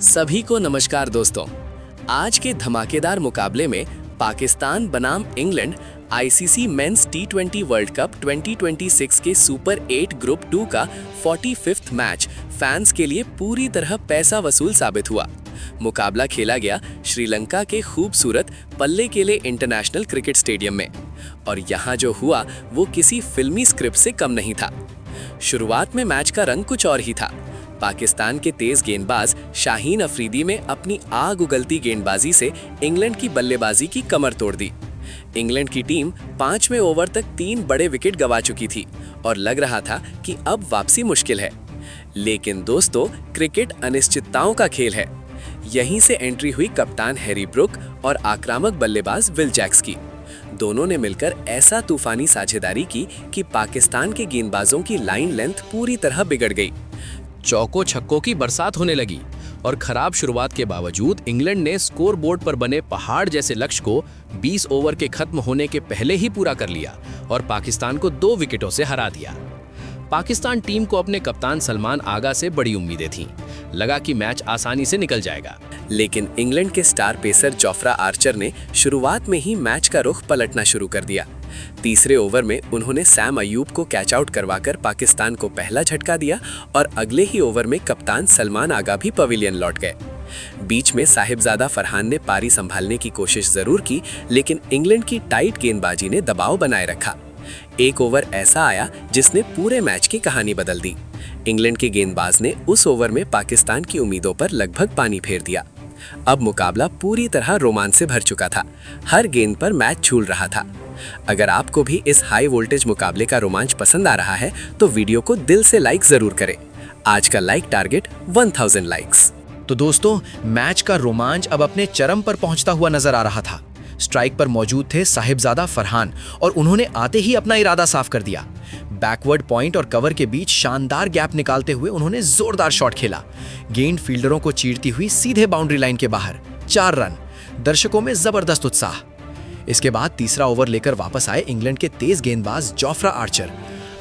सभी को नमस्कार दोस्तों। आज के धमाकेदार मुकाबले में पाकिस्तान बनाम इंग्लैंड आईसीसी मेंस टी20 वर्ल्ड कप 2026 के सुपर 8 ग्रुप 2 का 45वां मैच फैंस के लिए पूरी तरह पैसा वसूल साबित हुआ। मुकाबला खेला गया श्रीलंका के खूबसूरत पल्लेकेले इंटरनेशनल क्रिकेट स्टेडियम में और यहाँ जो हुआ वो किसी फिल्मी स्क्रिप्ट से कम नहीं था। शुरुआत में मैच का रंग कुछ और ही था। पाकिस्तान के तेज गेंदबाज शाहीन अफरीदी में अपनी आग उगलती गेंदबाजी से इंग्लैंड की बल्लेबाजी की कमर तोड़ दी। इंग्लैंड की टीम 5वें ओवर तक 3 बड़े विकेट गंवा चुकी थी और लग रहा था कि अब वापसी मुश्किल है। लेकिन दोस्तों, क्रिकेट अनिश्चितताओं का खेल है। यहीं से एंट्री हुई कप्तान हैरी ब्रुक और आक्रामक बल्लेबाज विल जैक्स की। दोनों ने मिलकर ऐसा तूफानी साझेदारी की कि पाकिस्तान के गेंदबाजों की लाइन लेंथ पूरी तरह बिगड़ गई। चौकों छक्कों की बरसात होने लगी और खराब शुरुआत के बावजूद इंग्लैंड ने स्कोर बोर्ड पर बने पहाड़ जैसे लक्ष्य को 20 ओवर के खत्म होने के पहले ही पूरा कर लिया और पाकिस्तान को 2 विकेटों से हरा दिया। पाकिस्तान टीम को अपने कप्तान सलमान आगा से बड़ी उम्मीदें थीं। लगा कि मैच आसानी से निकल जाएगा, लेकिन इंग्लैंड के स्टार पेसर जोफ्रा आर्चर ने शुरुआत में ही मैच का रुख पलटना शुरू कर दिया। तीसरे ओवर में उन्होंने सैम अयूब को कैच आउट करवाकर पाकिस्तान को पहला झटका दिया और अगले ही ओवर में कप्तान सलमान आगा भी पवेलियन लौट गए। बीच में साहिबजादा फरहान ने पारी संभालने की कोशिश जरूर की, लेकिन इंग्लैंड की टाइट गेंदबाजी ने दबाव बनाए रखा। एक ओवर ऐसा आया जिसने पूरे मैच की कहानी बदल दी। इंग्लैंड के गेंदबाज ने उस ओवर में पाकिस्तान की उम्मीदों पर लगभग पानी फेर दिया। अब मुकाबला पूरी तरह रोमांच से भर चुका था। हर गेंद पर मैच झूल रहा था। अगर आपको भी इस हाई वोल्टेज मुकाबले का रोमांच पसंद आ रहा है तो वीडियो को दिल से लाइक जरूर करें। आज का लाइक टारगेट 1000 लाइक्स। तो दोस्तों, मैच का रोमांच अब अपने चरम पर पहुंचता हुआ नजर आ रहा था। स्ट्राइक पर मौजूद थे साहिबजादा फरहान और उन्होंने आते ही अपना इरादा साफ कर दिया। बैकवर्ड पॉइंट और कवर के बीच शानदार गैप निकालते हुए उन्होंने जोरदार शॉट खेला। गेंद फील्डरों को चीरती हुई सीधे बाउंड्री लाइन के बाहर। 4 रन। दर्शकों में जबरदस्त उत्साह। इसके बाद तीसरा ओवर लेकर वापस आए इंग्लैंड के तेज गेंदबाज जोफ्रा आर्चर।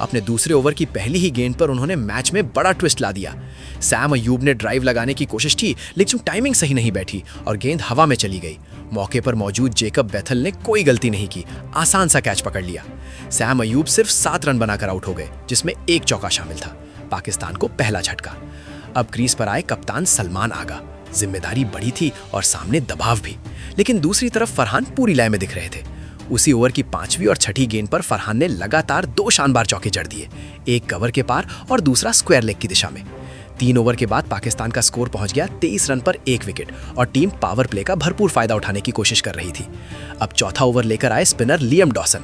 अपने दूसरे ओवर की पहली ही गेंद पर उन्होंने मैच में बड़ा ट्विस्ट ला दिया। सैम अयूब ने ड्राइव लगाने की कोशिश की, लेकिन टाइमिंग सही नहीं बैठी और गेंद हवा में चली गई। मौके पर मौजूद जेकब बेथल ने कोई गलती नहीं की, आसान सा कैच पकड़ लिया। सैम अयूब सिर्फ 7 रन बनाकर आउट हो गए, जिसमें 1 चौका शामिल था। पाकिस्तान को पहला झटका। अब क्रीज पर आए कप्तान सलमान आगा। जिम्मेदारी बड़ी थी और सामने दबाव भी, लेकिन दूसरी तरफ फरहान पूरी लय में दिख रहे थे। उसी ओवर की 5वीं और 6ठी गेंद पर फरहान ने लगातार 2 शानदार चौके जड़ दिए, एक कवर के पार और दूसरा स्क्वायर लेग की दिशा में। 3 ओवर के बाद पाकिस्तान का स्कोर पहुंच गया 23 रन पर 1 विकेट और टीम पावर प्ले का भरपूर फायदा उठाने की कोशिश कर रही थी। अब चौथा ओवर लेकर आए स्पिनर लियम डॉसन।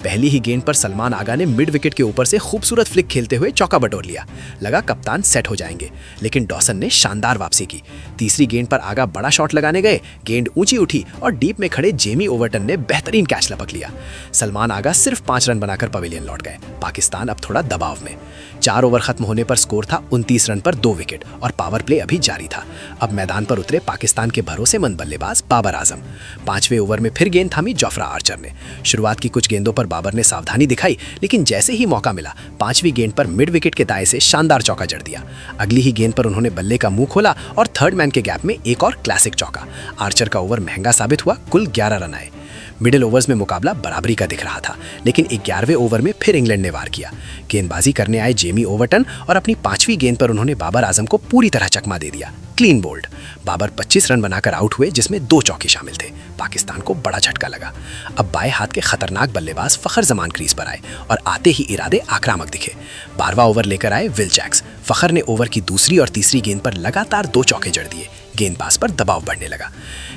पहली ही गेंद पर सलमान आगा ने मिड विकेट के ऊपर से खूबसूरत फ्लिक खेलते हुए चौका बटोर लिया। लगा कप्तान सेट हो जाएंगे, लेकिन डॉसन ने शानदार वापसी की। तीसरी गेंद पर आगा बड़ा शॉट लगाने गए, गेंद ऊंची उठी और डीप में खड़े जेमी ओवरटन ने बेहतरीन कैच लपक लिया। सलमान आगा सिर्फ 5 रन बनाकर पवेलियन लौट गए। पाकिस्तान अब थोड़ा दबाव में। 4 ओवर खत्म होने पर स्कोर था 29 रन पर 2 विकेट और पावर प्ले अभी जारी था। अब मैदान पर उतरे पाकिस्तान के भरोसेमंद बल्लेबाज बाबर आजम। 5वें ओवर में फिर गेंद थामी जोफ्रा आर्चर ने। शुरुआत की कुछ गेंदों पर बाबर ने सावधानी दिखाई, लेकिन जैसे ही मौका मिला 5वीं गेंद पर मिड विकेट के दाएं से शानदार चौका जड़ दिया। अगली ही गेंद पर उन्होंने बल्ले का मुंह खोला और थर्ड मैन के गैप में एक और क्लासिक चौका। आर्चर का ओवर महंगा साबित हुआ। कुल 11 रन आए। मिडिल ओवर्स में मुकाबला बराबरी का दिख रहा था, लेकिन 11वें ओवर में फिर इंग्लैंड ने वार किया। गेंदबाजी करने आए जेमी ओवरटन और अपनी 5वीं गेंद पर उन्होंने बाबर आजम को पूरी तरह चकमा दे दिया। Clean bold. बाबर 25 रन बनाकर आउट हुए, जिसमें 2 चौके शामिल थे। पाकिस्तान को बड़ा झटका लगा। अब बाएं हाथ के खतरनाक बल्लेबाज फखर जमान क्रीज पर आए और आते ही इरादे आक्रामक दिखे। 12वां ओवर लेकर आए विल जैक्स। फखर ने ओवर की दूसरी और तीसरी गेंद पर लगातार 2 चौके जड़ दिए। गेंदबाज पर दबाव बढ़ने लगा।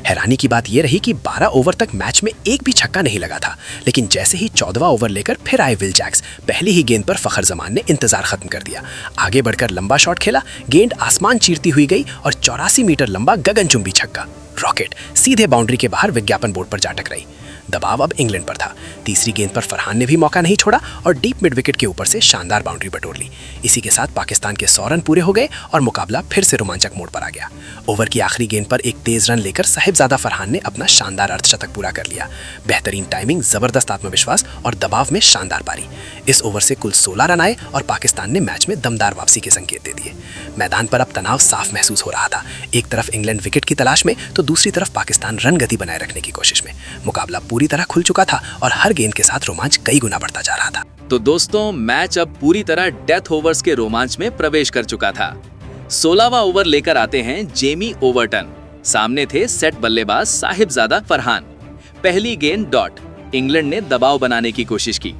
हैरानी की बात यह रही कि 12 ओवर तक मैच में एक भी छक्का नहीं लगा था, लेकिन जैसे ही 14वां ओवर लेकर फिर आए विल जैक्स, पहली ही गेंद पर फखर जमान ने इंतजार खत्म कर दिया। आगे बढ़कर लंबा शॉट खेला, गेंद आसमान चीरती हुई गई और 84 मीटर लंबा गगनचुंबी छक्का। रॉकेट सीधे बाउंड्री के बाहर विज्ञापन बोर्ड पर जा टकराई। दबाव अब इंग्लैंड पर था। तीसरी गेंद पर फरहान ने भी मौका नहीं छोड़ा और डीप मिड विकेट के ऊपर से शानदार बाउंड्री बटोर ली। इसी के साथ पाकिस्तान के 100 रन पूरे हो गए और मुकाबला फिर से रोमांचक मोड़ पर आ गया। ओवर की आखिरी गेंद पर एक तेज रन लेकर साहिबजादा फरहान ने अपना शानदार अर्धशतक पूरा कर लिया। बेहतरीन टाइमिंग, जबरदस्त आत्मविश्वास और दबाव में शानदार पारी। इस ओवर से कुल 16 रन आए और पाकिस्तान ने मैच में दमदार वापसी के संकेत दे दिए। मैदान पर अब तनाव साफ महसूस हो रहा था। एक तरफ इंग्लैंड विकेट की तलाश में तो दूसरी तरफ पाकिस्तान रन गति बनाए रखने की कोशिश में। मुकाबला पूरी तरह खुल चुका था और हर गेंद के साथ रोमांच कई गुना बढ़ता जा रहा था। तो दोस्तों, मैच अब पूरी तरह डेथ ओवर्स के रोमांच में प्रवेश कर चुका था। 16वां ओवर लेकर आते हैं जेमी ओवरटन। सामने थे सेट बल्लेबाज साहिबजादा फरहान। पहली गेंद डॉट। इंग्लैंड ने दबाव बनाने की कोशिश की,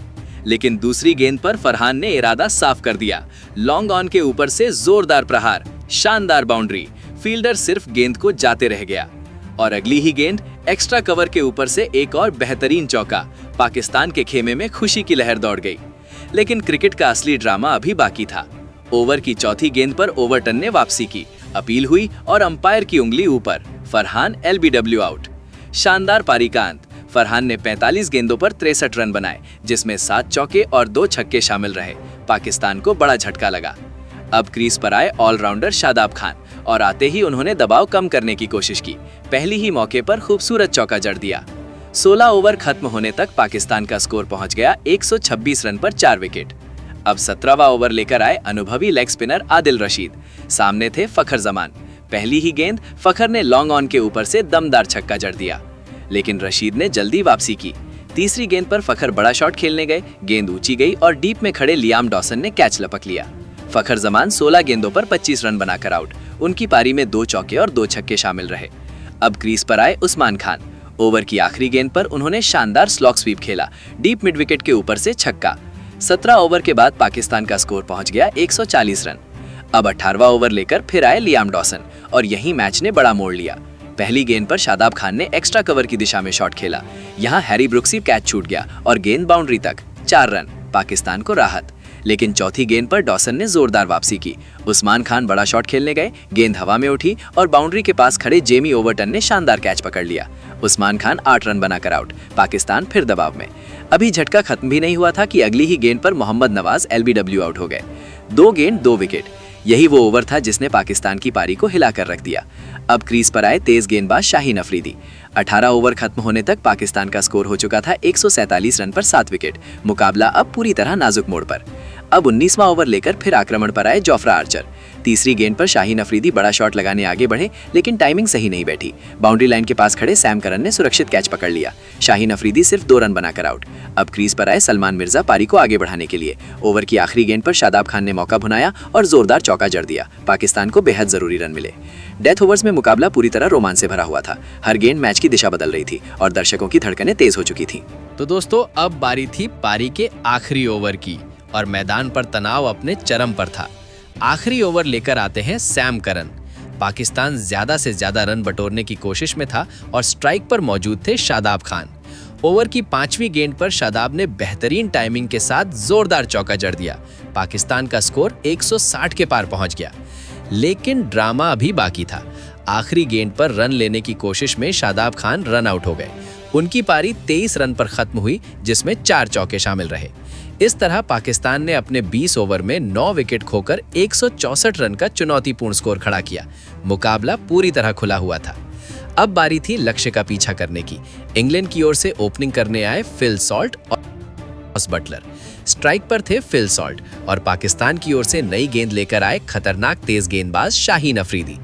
लेकिन दूसरी गेंद पर फरहान ने इरादा साफ कर दिया। लॉन्ग ऑन के ऊपर से जोरदार प्रहार, शानदार बाउंड्री। फील्डर सिर्फ गेंद को जाते रह गया और अगली ही गेंद एक्स्ट्रा कवर के ऊपर से एक और बेहतरीन चौका। पाकिस्तान के खेमे में खुशी की लहर दौड़ गई। लेकिन क्रिकेट का असली ड्रामा अभी बाकी था। ओवर की चौथी गेंद पर ओवरटन ने वापसी की, अपील हुई और अंपायर की उंगली ऊपर। Farhan LBW out. शानदार पारी का अंत। फरहान ने 45 गेंदों पर 63 रन बनाए, जिसमें 7 चौके और 2 छक्के शामिल रहे। पाकिस्तान को बड़ा झटका लगा। अब क्रीज पर आए ऑलराउंडर शादाब खान और आते ही उन्होंने दबाव कम करने की कोशिश की। पहली ही मौके पर खूबसूरत चौका जड़ दिया। 16 ओवर खत्म होने तक पाकिस्तान का स्कोर पहुंच गया 126 रन पर 4 विकेट। अब 17वां ओवर लेकर आए अनुभवी लेग स्पिनर आदिल रशीद। सामने थे फखर जमान। पहली ही गेंद फखर ने लॉन्ग ऑन के ऊपर से दमदार छक्का जड़ दिया, लेकिन रशीद ने जल्दी वापसी की। तीसरी गेंद पर फखर बड़ा शॉट खेलने गए। गेंद ऊंची गई और डीप में खड़े लियाम डॉसन ने कैच लपक लिया। फखर जमान 16 गेंदों पर 25 रन बनाकर आउट। उनकी पारी में 2 चौके और 2 छक्के शामिल रहे। अब क्रीज पर आए उस्मान खान। ओवर की आखिरी गेंद पर उन्होंने शानदार स्लॉग स्वीप खेला, डीप मिड विकेट के ऊपर से छक्का। 17 ओवर के बाद पाकिस्तान का स्कोर पहुंच गया 140 रन। अब 18वां ओवर लेकर फिर आए लियाम डॉसन और यही मैच ने बड़ा मोड़ लिया। पहली गेंद पर शादाब खान ने एक्स्ट्रा कवर की दिशा में शॉट खेला। यहाँ हैरी ब्रुक्स की कैच छूट गया और गेंद बाउंड्री तक। 4 रन, पाकिस्तान को राहत। लेकिन चौथी गेंद पर डॉसन ने जोरदार वापसी की। उस्मान खान बड़ा शॉट खेलने गए। गेंद हवा में उठी और बाउंड्री के पास खड़े जेमी ओवरटन ने शानदार कैच पकड़ लिया। उस्मान खान 8 रन बनाकर आउट। पाकिस्तान फिर दबाव में। अभी झटका खत्म भी नहीं हुआ था कि अगली ही गेंद पर मोहम्मद नवाज LBW आउट हो गए। 2 गेंद 2 विकेट। यही वो ओवर था जिसने पाकिस्तान की पारी को हिलाकर रख दिया। अब क्रीज पर आए तेज गेंदबाज शाहीन अफरीदी। 18 ओवर खत्म होने तक पाकिस्तान का स्कोर हो चुका था 147 रन पर 7 विकेट। मुकाबला अब पूरी तरह नाजुक मोड़ पर। अब 19वां ओवर लेकर फिर आक्रमण पर आए जोफ्रा आर्चर। तीसरी गेंद पर शाहीन अफरीदी बड़ा शॉट लगाने आगे बढ़े, लेकिन टाइमिंग सही नहीं बैठी। बाउंड्री लाइन के पास खड़े सैम करन ने सुरक्षित कैच पकड़ लिया। शाहीन अफरीदी सिर्फ 2 रन बनाकर आउट। अब क्रीज पर आए सलमान मिर्जा पारी को आगे बढ़ाने के लिए। ओवर की आखिरी गेंद पर शादाब खान ने मौका भुनाया और जोरदार चौका जड़ दिया। पाकिस्तान को बेहद जरूरी रन मिले। डेथ ओवर्स में मुकाबला पूरी तरह रोमांच से भरा हुआ था। हर गेंद मैच की दिशा बदल रही थी और दर्शकों की धड़कनें तेज हो चुकी थी। तो दोस्तों, अब बारी थी पारी के आखिरी ओवर की और मैदान पर तनाव अपने चरम पर था। आखिरी ओवर लेकर आते हैं सैम करन। पाकिस्तान ज्यादा से ज्यादा रन बटोरने की कोशिश में था और स्ट्राइक पर मौजूद थे शादाब खान। ओवर की 5वीं गेंद पर शादाब ने बेहतरीन टाइमिंग के साथ जोरदार चौका जड़ दिया। पाकिस्तान का स्कोर 160 के पार पहुंच गया। लेकिन ड्रामा अभी बाकी था। आखिरी गेंद पर रन लेने की कोशिश में शादाब खान रन आउट हो गए। उनकी पारी 23 रन पर खत्म हुई, जिसमें 4 चौके शामिल रहे। इस तरह पाकिस्तान ने अपने 20 ओवर में 9 विकेट खोकर 164 रन का चुनौतीपूर्ण स्कोर खड़ा किया। मुकाबला पूरी तरह खुला हुआ था। अब बारी थी लक्ष्य का पीछा करने की। इंग्लैंड की ओर से ओपनिंग करने आए फिल सॉल्ट और जॉस बटलर। स्ट्राइक पर थे फिल सॉल्ट और पाकिस्तान की ओर से नई गेंद लेकर आए खतरनाक तेज गेंदबाज शाहीन अफरीदी।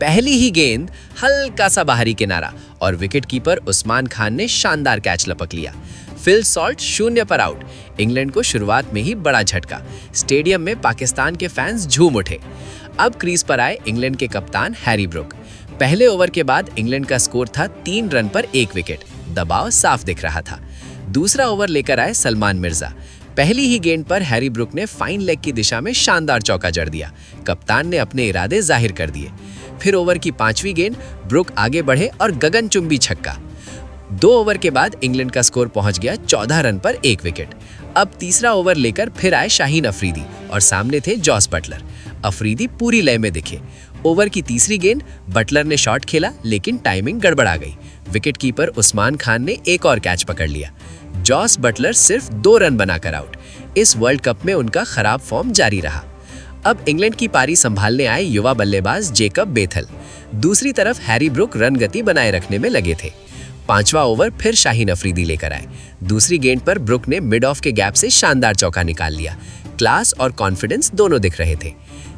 पहली ही गेंद हल्का सा बाहरी किनारा और विकेट कीपर उस्मान खान ने शानदार कैच लपक लिया। फिल सॉल्ट 0 पर आउट। इंग्लैंड को शुरुआत में ही बड़ा झटका। स्टेडियम में पाकिस्तान के फैंस झूम उठे। अब क्रीज पर आए इंग्लैंड के कप्तान हैरी ब्रुक। पहले ओवर के बाद इंग्लैंड का स्कोर था 3 रन पर 1 विकेट। दबाव साफ दिख रहा था। दूसरा ओवर लेकर आए सलमान मिर्जा। पहली ही गेंद पर हैरी ब्रुक ने फाइन लेग की दिशा में शानदार चौका जड़ दिया। कप्तान ने अपने इरादे जाहिर कर दिए। फिर ओवर की 5वीं गेंद ब्रुक आगे बढ़े और गगनचुंबी छक्का। 2 ओवर के बाद इंग्लैंड का स्कोर पहुंच गया 14 रन पर 1 विकेट। अब तीसरा ओवर लेकर फिर आए शाहीन अफरीदी और सामने थे जॉस बटलर। अफरीदी पूरी लय में दिखे। ओवर की तीसरी गेंद बटलर ने शॉट खेला, लेकिन टाइमिंग गड़बड़ा गई। विकेट कीपर उस्मान खान ने एक और कैच पकड़ लिया। जॉस बटलर सिर्फ 2 रन बनाकर आउट। इस वर्ल्ड कप में उनका खराब फॉर्म जारी रहा। अब इंग्लैंड की पारी संभालने आए युवा बल्लेबाज जेकब बेथल। दूसरी तरफ हैरी ब्रुक रन गति बनाए रखने में लगे थे। 5वां ओवर फिर शाहीन अफरीदी लेकर आए। दूसरी गेंद पर ब्रुक ने मिड ऑफ के गैप से शानदार चौका निकाल लिया। क्लास और कॉन्फिडेंस दोनों दिख रहे थे,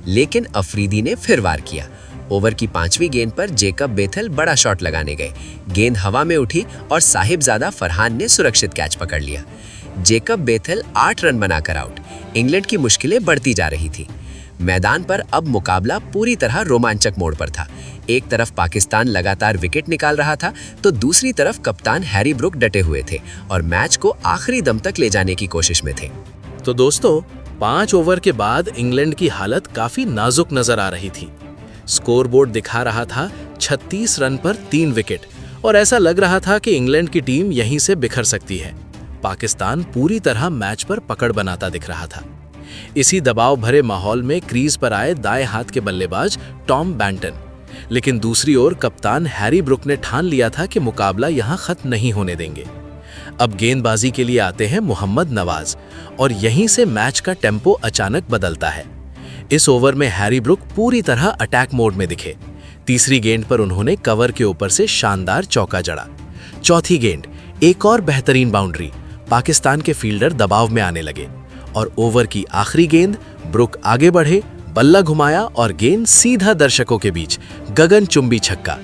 लेकिन अफरीदी ने फिर वार किया। ओवर की 5वीं गेंद पर जेकब बेथल बड़ा शॉट लगाने गए। गेंद हवा में उठी और साहिबजादा फरहान ने सुरक्षित कैच पकड़ लिया। जेकब बेथल 8 रन बनाकर आउट। इंग्लैंड की मुश्किलें बढ़ती जा रही थी। मैदान पर अब मुकाबला पूरी तरह रोमांचक मोड़ पर था। एक तरफ पाकिस्तान लगातार विकेट निकाल रहा था, तो दूसरी तरफ कप्तान हैरी ब्रुक डटे हुए थे और मैच को आखिरी दम तक ले जाने की कोशिश में थे। तो दोस्तों, 5 ओवर के बाद इंग्लैंड की हालत काफी नाजुक नजर आ रही थी। स्कोरबोर्ड दिखा रहा था 36 रन पर 3 विकेट और ऐसा लग रहा था कि इंग्लैंड की टीम यहीं से बिखर सकती है। पाकिस्तान पूरी तरह मैच पर पकड़ बनाता दिख रहा था। इसी दबाव भरे माहौल में क्रीज पर आए दाएं हाथ के बल्लेबाज टॉम बैंटन, लेकिन दूसरी ओर कप्तान हैरी ब्रुक ने ठान लिया था कि मुकाबला यहां खत्म नहीं होने देंगे। अब गेंदबाजी के लिए आते हैं मोहम्मद नवाज और यहीं से मैच का टेम्पो अचानक बदलता है। इस ओवर में हैरी ब्रुक पूरी तरह अटैक मोड में दिखे। तीसरी गेंद पर उन्होंने कवर के ऊपर से शानदार चौका जड़ा। चौथी गेंद, एक और बेहतरीन बाउंड्री। पाकिस्तान के फील्डर दबाव में आने लगे और ओवर की आखिरी गेंद ब्रुक आगे बढ़े, बल्ला घुमाया और गेंद सीधा दर्शकों के बीच, गगनचुंबी छक्का।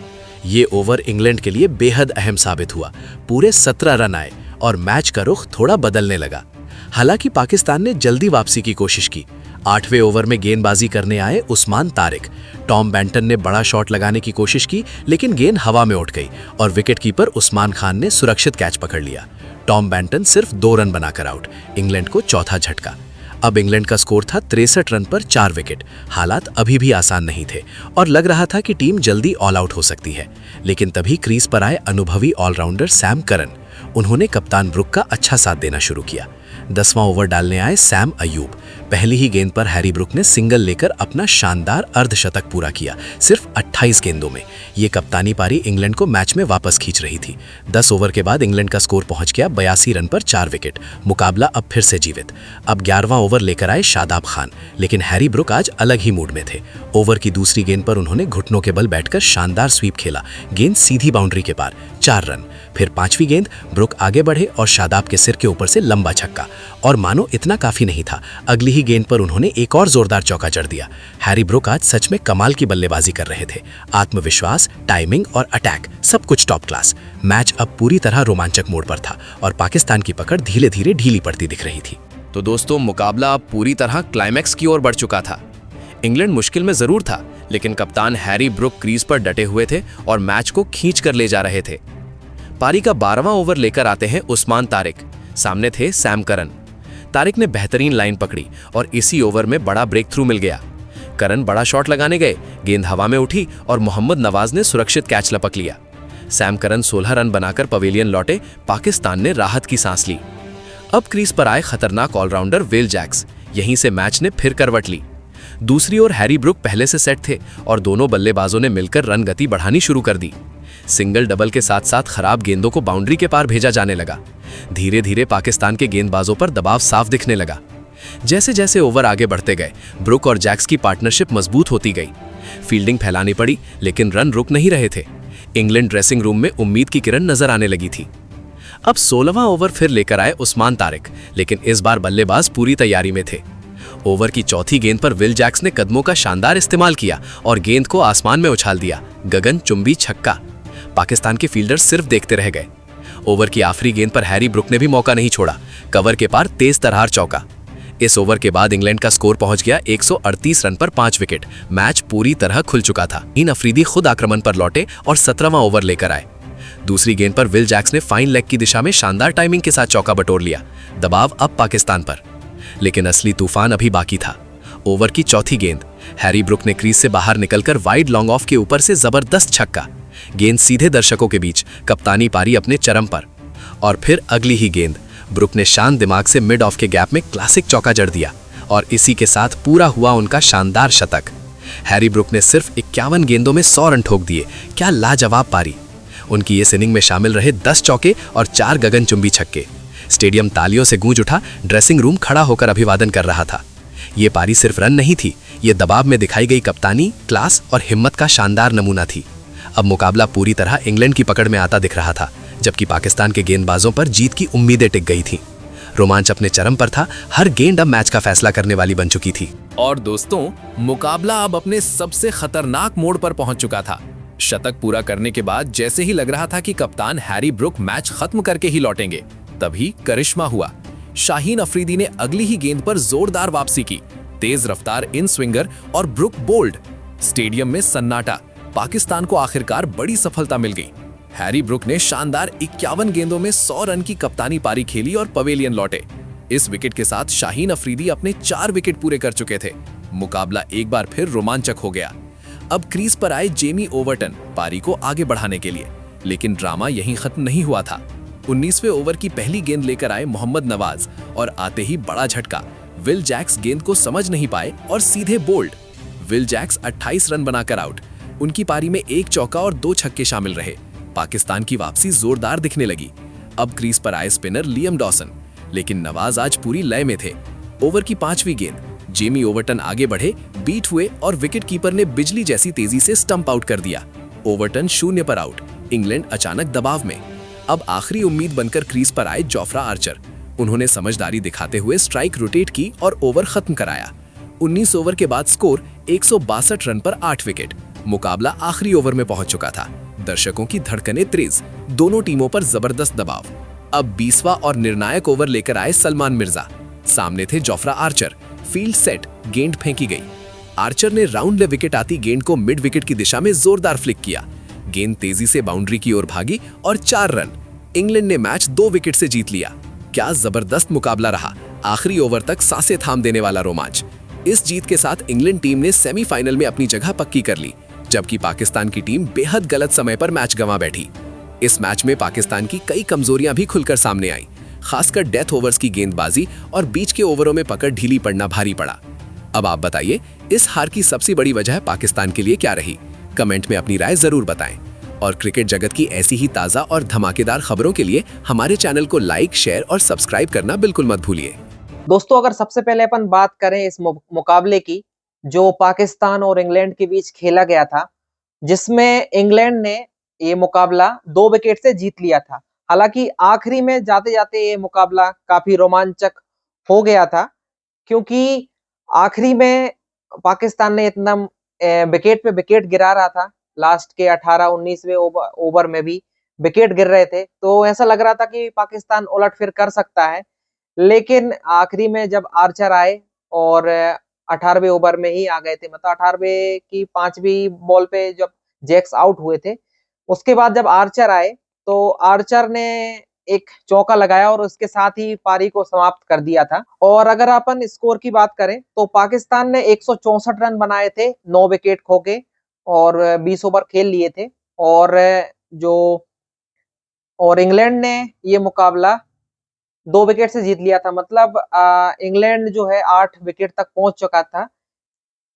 ये ओवर इंग्लैंड के लिए बेहद अहम साबित हुआ। पूरे 17 रन आए और मैच का रुख थोड़ा बदलने लगा। हालांकि पाकिस्तान ने जल्दी वापसी की कोशिश की। 8वें ओवर में गेंदबाजी करने आए उस्मान तारिक। टॉम बैंटन ने बड़ा शॉट लगाने की कोशिश की, लेकिन गेंद हवा में उठ गई और विकेटकीपर उस्मान खान ने सुरक्षित कैच पकड़ लिया। टॉम बैंटन सिर्फ 2 रन बनाकर आउट। इंग्लैंड को चौथा झटका। अब इंग्लैंड का स्कोर था 63 रन पर 4 विकेट। हालात अभी भी आसान नहीं थे और लग रहा था कि टीम जल्दी ऑल आउट हो सकती है, लेकिन तभी क्रीज पर आए अनुभवी ऑलराउंडर सैम करन। उन्होंने कप्तान ब्रुक का अच्छा साथ देना शुरू किया। 10वां ओवर डालने आए सैम अयूब। पहली ही गेंद पर हैरी ब्रुक ने सिंगल लेकर अपना शानदार अर्धशतक पूरा किया, सिर्फ 28 गेंदों में। ये कप्तानी पारी इंग्लैंड को मैच में वापस खींच रही थी। 10 ओवर के बाद इंग्लैंड का स्कोर पहुंच गया 82 रन पर 4 विकेट। मुकाबला अब फिर से जीवित। अब 11वां ओवर लेकर आए शादाब खान, लेकिन हैरी ब्रुक आज अलग ही मूड में थे। ओवर की दूसरी गेंद पर उन्होंने घुटनों के बल बैठकर शानदार स्वीप खेला। गेंद सीधी बाउंड्री के पार, 4 रन। फिर 5वीं गेंद ब्रुक आगे बढ़े और शादाब के सिर के ऊपर से लंबा छक्का। और मानो इतना काफी नहीं था, अगली ही गेंद पर उन्होंने एक और जोरदार चौका जड़ दिया। हैरी ब्रुक आज सच में कमाल की बल्लेबाजी कर रहे थे। आत्मविश्वास, टाइमिंग और अटैक सब कुछ टॉप क्लास। मैच अब पूरी तरह रोमांचक मोड पर था और पाकिस्तान की पकड़ धीरे धीरे ढीली पड़ती दिख रही थी। तो दोस्तों, मुकाबला अब पूरी तरह क्लाइमैक्स की ओर बढ़ चुका था। इंग्लैंड मुश्किल में जरूर था, लेकिन कप्तान हैरी ब्रुक क्रीज पर डटे हुए थे और मैच को खींच कर ले जा रहे थे। पारी का 12वां ओवर लेकर आते हैं उस्मान तारिक। सामने थे सैम करन। तारिक ने बेहतरीन लाइन पकड़ी और इसी ओवर में बड़ा ब्रेक थ्रू मिल गया। करन बड़ा शॉट लगाने गए, गेंद हवा में उठी और मोहम्मद नवाज ने सुरक्षित कैच लपक लिया। सैम करन 16 रन बनाकर पवेलियन लौटे। पाकिस्तान ने राहत की सांस ली। अब क्रीज पर आए खतरनाक ऑलराउंडर विल जैक्स। यहीं से मैच ने फिर करवट ली। दूसरी ओर हैरी ब्रुक पहले से सेट थे और दोनों बल्लेबाजों ने मिलकर रन गति बढ़ानी शुरू कर दी। सिंगल डबल के साथ साथ खराब गेंदों को बाउंड्री के पार भेजा जाने लगा। धीरे धीरे पाकिस्तान के गेंदबाजों पर दबाव साफ दिखने लगा। जैसे जैसे ओवर आगे बढ़ते गए, ब्रुक और जैक्स की पार्टनरशिप मजबूत होती गई। फील्डिंग फैलानी पड़ी, लेकिन रन रुक नहीं रहे थे। इंग्लैंड ड्रेसिंग रूम में उम्मीद की किरण नजर आने लगी थी। अब 16वां ओवर फिर लेकर आए उस्मान तारिक, लेकिन इस बार बल्लेबाज पूरी तैयारी में थे। ओवर की चौथी गेंद पर विल जैक्स ने कदमों का शानदार इस्तेमाल किया और गेंद को आसमान में उछाल दिया। गगनचुंबी छक्का। पाकिस्तान के फील्डर सिर्फ देखते रह गए। ओवर की आखिरी गेंद पर हैरी ब्रुक ने भी मौका नहीं छोड़ा। कवर के पार तेज तर्रार चौका। इस ओवर के बाद इंग्लैंड का स्कोर पहुंच गया 138 रन पर 5 विकेट। मैच पूरी तरह खुल चुका था। इन अफरीदी खुद आक्रमण पर लौटे और 17वां ओवर लेकर आए। दूसरी गेंद पर विल जैक्स ने फाइन लेग की दिशा में शानदार टाइमिंग के साथ चौका बटोर लिया। दबाव अब पाकिस्तान पर, लेकिन असली तूफान अभी बाकी था। ओवर की चौथी गेंद, हैरी ब्रुक ने क्रीज से बाहर निकलकर वाइड लॉन्ग ऑफ के ऊपर से जबरदस्त छक्का। गेंद सीधे दर्शकों के बीच, कप्तानी पारी अपने चरम पर। और फिर अगली ही गेंद, ब्रुक ने शांत दिमाग से मिड ऑफ के गैप में क्लासिक चौका जड़ दिया और इसी के साथ पूरा हुआ उनका शानदार शतक। हैरी ब्रुक ने सिर्फ 51 गेंदों में 100 रन ठोक दिए। क्या लाजवाब पारी! उनकी इस इनिंग में शामिल रहे 10 चौके और 4 गगनचुंबी छक्के। स्टेडियम तालियों से गूंज उठा, ड्रेसिंग रूम खड़ा होकर अभिवादन कर रहा था। ये पारी सिर्फ रन नहीं थी, ये दबाव में दिखाई गई कप्तानी, क्लास और हिम्मत का शानदार नमूना थी। अब मुकाबला पूरी तरह इंग्लैंड की पकड़ में आता दिख रहा था, जबकि पाकिस्तान के गेंदबाजों पर जीत की उम्मीदें टिक गई थीं। रोमांच अपने चरम पर था, हर गेंद अब मैच का फैसला करने वाली बन चुकी थी। और दोस्तों, मुकाबला अब अपने सबसे खतरनाक मोड़ पर पहुंच चुका था। शतक पूरा करने के बाद जैसे ही लग रहा था कि कप्तान हैरी ब्रुक मैच खत्म करके ही लौटेंगे, तभी करिश्मा हुआ। शाहीन अफरीदी ने अगली ही गेंद पर जोरदार वापसी की, तेज रफ्तार इन स्विंगर और ब्रुक बोल्ड। स्टेडियम में सन्नाटा। पाकिस्तान को आखिरकार बड़ी सफलता मिल गई। हैरी ब्रुक ने शानदार 51 गेंदों में 100 रन की कप्तानी पारी खेली और पवेलियन लौटे। इस विकेट के साथ शाहीन अफरीदी अपने 4 विकेट पूरे कर चुके थे। मुकाबला एक बार फिर रोमांचक हो गया। अब क्रीज पर आए जेमी ओवरटन पारी को आगे बढ़ाने के लिए, लेकिन ड्रामा यहीं खत्म नहीं हुआ था। 19वें ओवर की पहली गेंद लेकर आए मोहम्मद नवाज और आते ही बड़ा झटका। विल जैक्स गेंद को समझ नहीं पाए और सीधे बोल्ड। विल जैक्स 28 रन बनाकर आउट। उनकी पारी में 1 चौका और 2 छक्के शामिल रहे। पाकिस्तान की वापसी जोरदार दिखने लगी। अब क्रीज पर आए स्पिनर लियम डॉसन, लेकिन नवाज आज पूरी लय में थे। ओवर की 5वीं गेंद जेमी ओवरटन आगे बढ़े, बीट हुए और विकेट कीपर ने बिजली जैसी तेजी से स्टंप आउट कर दिया। ओवरटन 0 पर आउट। इंग्लैंड अचानक दबाव में। अब आखिरी उम्मीद बनकर क्रीज पर आए जोफ्रा आर्चर। उन्होंने समझदारी दिखाते हुए स्ट्राइक रोटेट की और ओवर खत्म कराया। 19 ओवर के बाद स्कोर 162 रन पर 8 विकेट। मुकाबला आखिरी ओवर में पहुंच चुका था। दर्शकों की धड़कनें तेज, दोनों टीमों पर जबरदस्त दबाव। अब 20वां और निर्णायक ओवर लेकर आए सलमान मिर्जा। सामने थे जोफ्रा आर्चर। फील्ड सेट, गेंद फेंकी गई। आर्चर ने राउंड ले विकेट आती गेंद को मिड विकेट की दिशा में जोरदार फ्लिक किया। गेंद तेजी से बाउंड्री की ओर भागी और 4 रन। इंग्लैंड ने मैच 2 विकेट से जीत लिया। क्या जबरदस्त मुकाबला रहा। आखिरी ओवर तक सांसें थाम देने वाला रोमांच। इस जीत के साथ इंग्लैंड टीम ने सेमीफाइनल में अपनी जगह पक्की कर ली, जबकि पाकिस्तान की टीम बेहद गलत समय पर मैच गंवा बैठी। इस मैच में पाकिस्तान की कई कमजोरियां भी खुलकर सामने आई, खासकर डेथ ओवर्स की गेंदबाजी और बीच के ओवरों में पकड़ ढीली पड़ना भारी पड़ा। अब आप बताइए, इस हार की सबसे बड़ी वजह पाकिस्तान के लिए क्या रही? कमेंट में अपनी राय जरूर बताएं। और क्रिकेट जगत की ऐसी ही ताज़ा और धमाकेदार खबरों के लिए हमारे चैनल को लाइक, शेयर और सब्सक्राइब करना बिल्कुल मत भूलिए। दोस्तों, अगर सबसे पहले अपन बात करें इस मुकाबले की, जो पाकिस्तान और इंग्लैंड के बीच खेला गया था, जिसमें इंग्लैंड ने ये मुकाबला 2 विकेट से जीत लिया था। हालांकि आखिरी में जाते जाते ये मुकाबला काफी रोमांचक हो गया था, क्योंकि आखिरी में पाकिस्तान ने इतना विकेट पे विकेट गिरा रहा था। लास्ट के 18-19वें ओवर में भी विकेट गिर रहे थे, तो ऐसा लग रहा था कि पाकिस्तान उलटफेर कर सकता है। लेकिन आखिरी में जब आर्चर आए और 18वें ओवर में ही आ गए थे, मतलब 18वें की 5वीं बॉल पे जब जैक्स आउट हुए थे, उसके बाद जब आर्चर आए तो आर्चर ने एक चौका लगाया और उसके साथ ही पारी को समाप्त कर दिया था। और अगर अपन स्कोर की बात करें तो पाकिस्तान ने 164 रन बनाए थे 9 विकेट खो के और 20 ओवर खेल लिए थे। और इंग्लैंड ने ये मुकाबला 2 विकेट से जीत लिया था। मतलब इंग्लैंड जो है 8 विकेट तक पहुंच चुका था,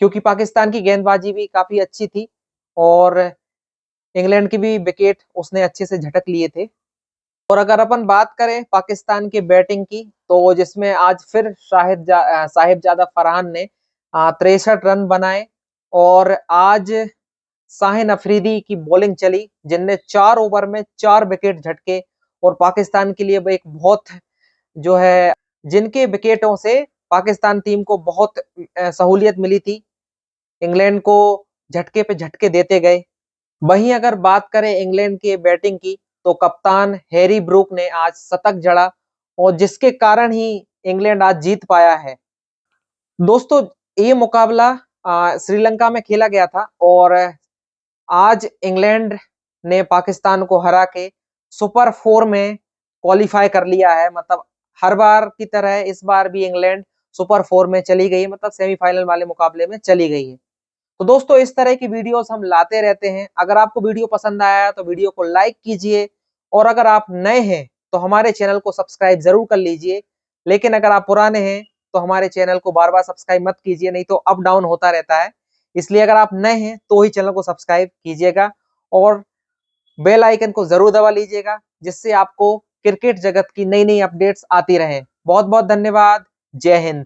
क्योंकि पाकिस्तान की गेंदबाजी भी काफी अच्छी थी और इंग्लैंड की भी विकेट उसने अच्छे से झटक लिए थे। और अगर अपन बात करें पाकिस्तान की बैटिंग की, तो जिसमें आज फिर साहिबजादा फरहान ने 63 रन बनाए और आज शाहीन अफरीदी की बॉलिंग चली, जिनने 4 ओवर में 4 विकेट झटके और पाकिस्तान के लिए वो एक बहुत जो है, जिनके विकेटों से पाकिस्तान टीम को बहुत सहूलियत मिली थी। इंग्लैंड को झटके पे झटके देते गए। वहीं अगर बात करें इंग्लैंड की बैटिंग की, तो कप्तान हैरी ब्रूक ने आज शतक जड़ा और जिसके कारण ही इंग्लैंड आज जीत पाया है। दोस्तों, ये मुकाबला श्रीलंका में खेला गया था और आज इंग्लैंड ने पाकिस्तान को हरा के सुपर 4 में क्वालिफाई कर लिया है। मतलब हर बार की तरह इस बार भी इंग्लैंड सुपर 4 में चली गई है, मतलब सेमीफाइनल वाले मुकाबले में चली गई है। तो दोस्तों, इस तरह की वीडियोस हम लाते रहते हैं। अगर आपको वीडियो पसंद आया तो वीडियो को लाइक कीजिए और अगर आप नए हैं तो हमारे चैनल को सब्सक्राइब जरूर कर लीजिए। लेकिन अगर आप पुराने हैं तो हमारे चैनल को बार बार सब्सक्राइब मत कीजिए, नहीं तो अप डाउन होता रहता है। इसलिए अगर आप नए हैं तो ही चैनल को सब्सक्राइब कीजिएगा और बेल आइकन को जरूर दबा लीजिएगा, जिससे आपको क्रिकेट जगत की नई नई अपडेट्स आती रहें। बहुत बहुत धन्यवाद। जय हिंद।